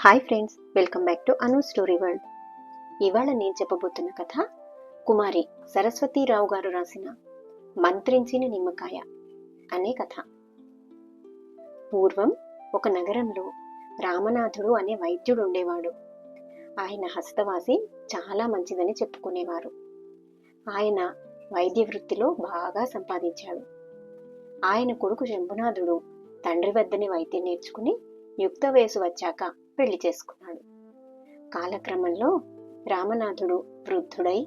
Hi friends, welcome back to Anu story world. ఇవాళ నేను చెప్పబోతున్న కథ కుమారి సరస్వతీరావు గారు రాసిన మంత్రించిన నిమ్మకాయ అనే కథ. పూర్వం ఒక నగరంలో రామనాథుడు అనే వైద్యుడు ఉండేవాడు. ఆయన హస్తవాసి చాలా మంచిదని చెప్పుకునేవారు. ఆయన వైద్య వృత్తిలో బాగా సంపాదించాడు. ఆయన కొడుకు శంభునాథుడు తండ్రి వద్దనే వైద్యం నేర్చుకుని యుక్త వయసు వచ్చాక పెళ్లి చేసుకున్నాడు. కాలక్రమంలో రామనాథుడు వృద్ధుడై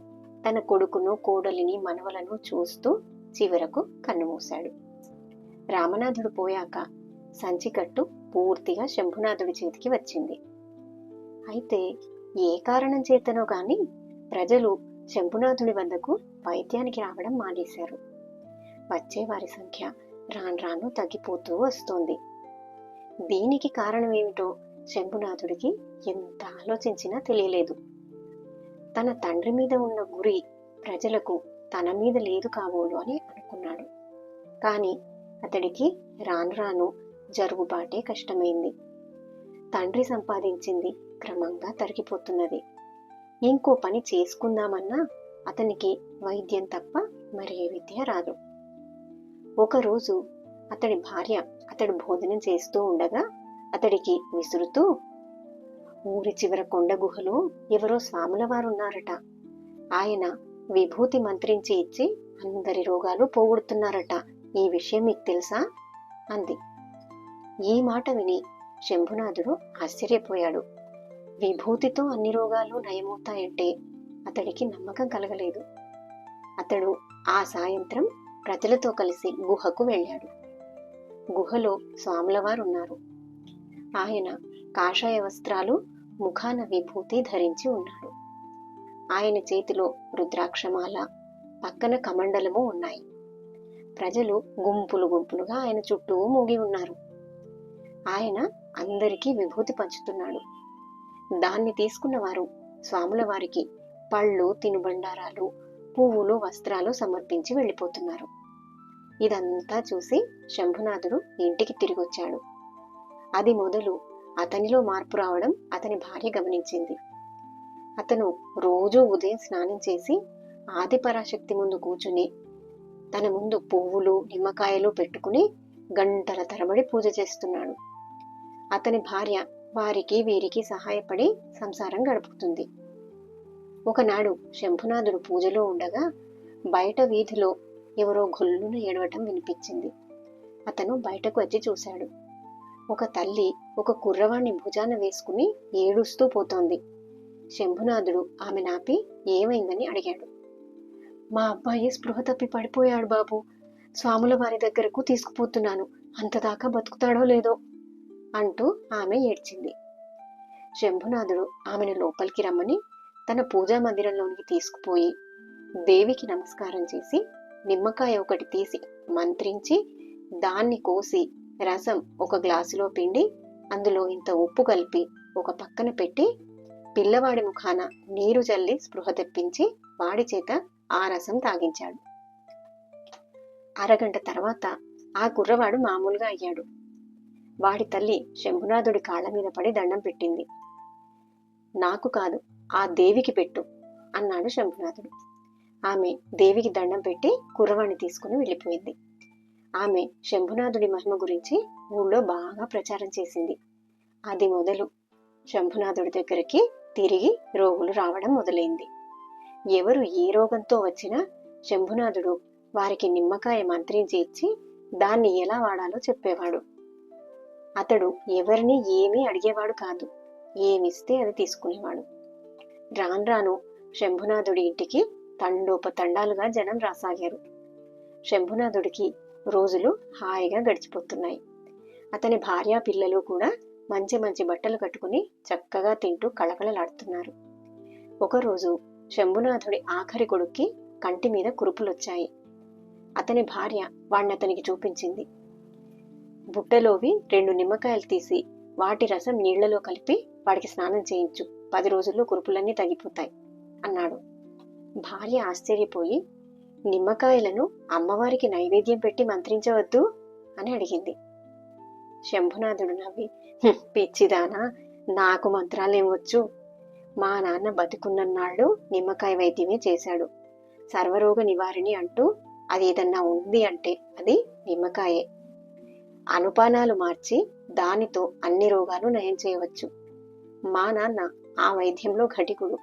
తన కొడుకును, కోడలిని, మనవలను చూస్తూ చివరకు కన్నుమూశాడు. రామనాథుడు పోయాక సంచికట్టు పూర్తిగా శంభునాథుడి చేతికి వచ్చింది. అయితే ఏ కారణం చేతనో గాని ప్రజలు శంభునాథుడి వద్దకు వైద్యానికి రావడం మానేశారు. వచ్చే వారి సంఖ్య రాను తగ్గిపోతూ వస్తోంది. దీనికి కారణం ఏమిటో శంభునాథుడికి ఎంత ఆలోచించినా తెలియలేదు. తన తండ్రి మీద ఉన్న గురి ప్రజలకు తన మీద లేదు కాబోలు అని అనుకున్నాడు. కాని అతడికి రాను జరుగుబాటే కష్టమైంది. తండ్రి సంపాదించింది క్రమంగా తరిగిపోతున్నది. ఇంకో పని చేసుకుందామన్నా అతనికి వైద్యం తప్ప మరే విద్య రాదు. ఒకరోజు అతడి భార్య అతడు భోజనం చేస్తూ ఉండగా అతడికి విసురుతూ, ఊరి చివర కొండ గుహలో ఎవరో స్వాముల వారున్నారట. ఆయన విభూతి మంత్రించి ఇచ్చి అందరి రోగాలు పోగొడుతున్నారట. ఈ విషయం మీకు తెలుసా అంది. ఈ మాట విని శంభునాథుడు ఆశ్చర్యపోయాడు. విభూతితో అన్ని రోగాలు నయమవుతాయంటే అతడికి నమ్మకం కలగలేదు. అతడు ఆ సాయంత్రం ప్రజలతో కలిసి గుహకు వెళ్ళాడు. గుహలో స్వాములవారున్నారు. ఆయన కాషాయ వస్త్రాలు, ముఖాన విభూతి ధరించి ఉన్నాడు. ఆయన చేతిలో రుద్రాక్షమాల, పక్కన కమండలము ఉన్నాయి. ప్రజలు గుంపులుగా ఆయన చుట్టూ మూగి ఉన్నారు. ఆయన అందరికీ విభూతి పంచుతున్నాడు. దాన్ని తీసుకున్న వారు స్వాముల వారికి పళ్ళు, తినుబండారాలు, పువ్వులు, వస్త్రాలు సమర్పించి వెళ్ళిపోతున్నారు. ఇదంతా చూసి శంభునాథుడు ఇంటికి తిరిగొచ్చాడు. అది మొదలు అతనిలో మార్పు రావడం అతని భార్య గమనించింది. అతను రోజూ ఉదయం స్నానం చేసి ఆదిపరాశక్తి ముందు కూర్చుని తన ముందు పువ్వులు, నిమ్మకాయలు పెట్టుకుని గంటల తరబడి పూజ చేస్తున్నాడు. అతని భార్య వారికి వీరికి సహాయపడి సంసారం గడుపుతుంది. ఒకనాడు శంభునాథుడు పూజలో ఉండగా బయట వీధిలో ఎవరో గొల్లున ఏడవటం వినిపించింది. అతను బయటకు వచ్చి చూశాడు. ఒక తల్లి ఒక కుర్రవాణ్ణి భుజాన వేసుకుని ఏడుస్తూ పోతోంది. శంభునాథుడు ఆమె నాపి ఏమైందని అడిగాడు. మా అబ్బాయి స్పృహ తప్పి పడిపోయాడు బాబు. స్వాముల వారి దగ్గరకు తీసుకుపోతున్నాను. అంతదాకా బతుకుతాడో లేదో అంటూ ఆమె ఏడ్చింది. శంభునాథుడు ఆమెను లోపలికి రమ్మని తన పూజా మందిరంలోనికి తీసుకుపోయి దేవికి నమస్కారం చేసి నిమ్మకాయ ఒకటి తీసి మంత్రించి దాన్ని కోసి రసం ఒక గ్లాసులో పిండి అందులో ఇంత ఉప్పు కలిపి ఒక పక్కన పెట్టి పిల్లవాడి ముఖాన నీరు జల్లి స్పృహ తెప్పించి వాడి చేత ఆ రసం తాగించాడు. అరగంట తర్వాత ఆ కుర్రవాడు మామూలుగా అయ్యాడు. వాడి తల్లి శంభునాథుడి కాళ్ళ మీద పడి దండం పెట్టింది. నాకు కాదు, ఆ దేవికి పెట్టు అన్నాడు శంభునాథుడు. ఆమె దేవికి దండం పెట్టి కుర్రవాణ్ణి తీసుకుని వెళ్ళిపోయింది. ఆమె శంభునాథుడి మహిమ గురించి ఊళ్ళో బాగా ప్రచారం చేసింది. అది మొదలు శంభునాథుడి దగ్గరికి తిరిగి రోగులు రావడం మొదలైంది. ఎవరు ఏ రోగంతో వచ్చినా శంభునాథుడు వారికి నిమ్మకాయ మంత్రించి ఇచ్చి దాన్ని ఎలా వాడాలో చెప్పేవాడు. అతడు ఎవరిని ఏమీ అడిగేవాడు కాదు. ఏమిస్తే అది తీసుకునేవాడు. రాను శంభునాథుడి ఇంటికి తండోపతండాలుగా జనం రాసాగారు. శంభునాథుడికి రోజులు హాయిగా గడిచిపోతున్నాయి. అతని భార్య, పిల్లలు కూడా మంచి మంచి బట్టలు కట్టుకుని చక్కగా తింటూ కళకళలాడుతున్నారు. ఒకరోజు శంభునాథుడి ఆఖరి కొడుక్కి కంటి మీద కురుపులొచ్చాయి. అతని భార్య వాణ్ణతనికి చూపించింది. బుట్టలోవి 2 నిమ్మకాయలు తీసి వాటి రసం నీళ్లలో కలిపి వాడికి స్నానం చేయించు, 10 రోజుల్లో కురుపులన్నీ తగ్గిపోతాయి అన్నాడు. భార్య ఆశ్చర్యపోయి, నిమ్మకాయలను అమ్మవారికి నైవేద్యం పెట్టి మంత్రించవద్దు అని అడిగింది. శంభునాథుడు నవ్వి, పిచ్చిదానా, నాకు మంత్రాలేం వచ్చు? మా నాన్న బతికున్నన్నాళ్ళు నిమ్మకాయ వైద్యమే చేశాడు. సర్వరోగ నివారిణి అంటూ అది ఏదన్నా ఉంది అంటే అది నిమ్మకాయే. అనుపానాలు మార్చి దానితో అన్ని రోగాలు నయం చేయవచ్చు. మా నాన్న ఆ వైద్యంలో ఘటికుడు.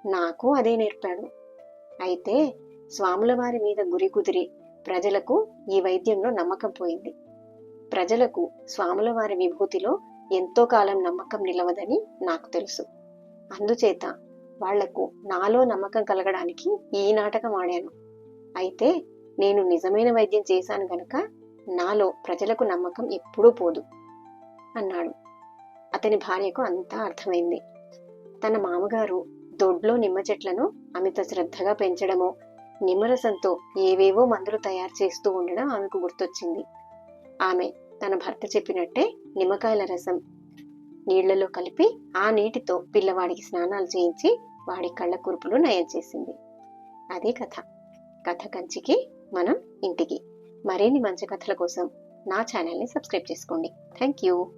నాకు అదే నేర్పాడు. అయితే స్వాముల వారి మీద గురి కుదిరి ప్రజలకు ఈ వైద్యంలో నమ్మకం పోయింది. ప్రజలకు స్వాముల వారి విభూతిలో ఎంతో కాలం నమ్మకం నిలవదని నాకు తెలుసు. అందుచేత వాళ్లకు నాలో నమ్మకం కలగడానికి ఈ నాటకం ఆడాను. అయితే నేను నిజమైన వైద్యం చేశాను గనక నాలో ప్రజలకు నమ్మకం ఎప్పుడూ పోదు అన్నాడు. అతని భార్యకు అంతా అర్థమైంది. తన మామగారు దొడ్లో నిమ్మ చెట్లను అమిత శ్రద్ధగా పెంచడమో, నిమ్మరసంతో ఏవేవో మందులు తయారు చేస్తూ ఉండడం ఆమెకు గుర్తొచ్చింది. ఆమె తన భర్త చెప్పినట్టే నిమ్మకాయల రసం నీళ్లలో కలిపి ఆ నీటితో పిల్లవాడికి స్నానాలు చేయించి వాడి కళ్ళ కురుపులు నయం చేసింది. అదే కథ. కథ కంచికి మనం ఇంటికి. మరిన్ని మంచి కథల కోసం నా ఛానల్ని సబ్స్క్రైబ్ చేసుకోండి. Thank you.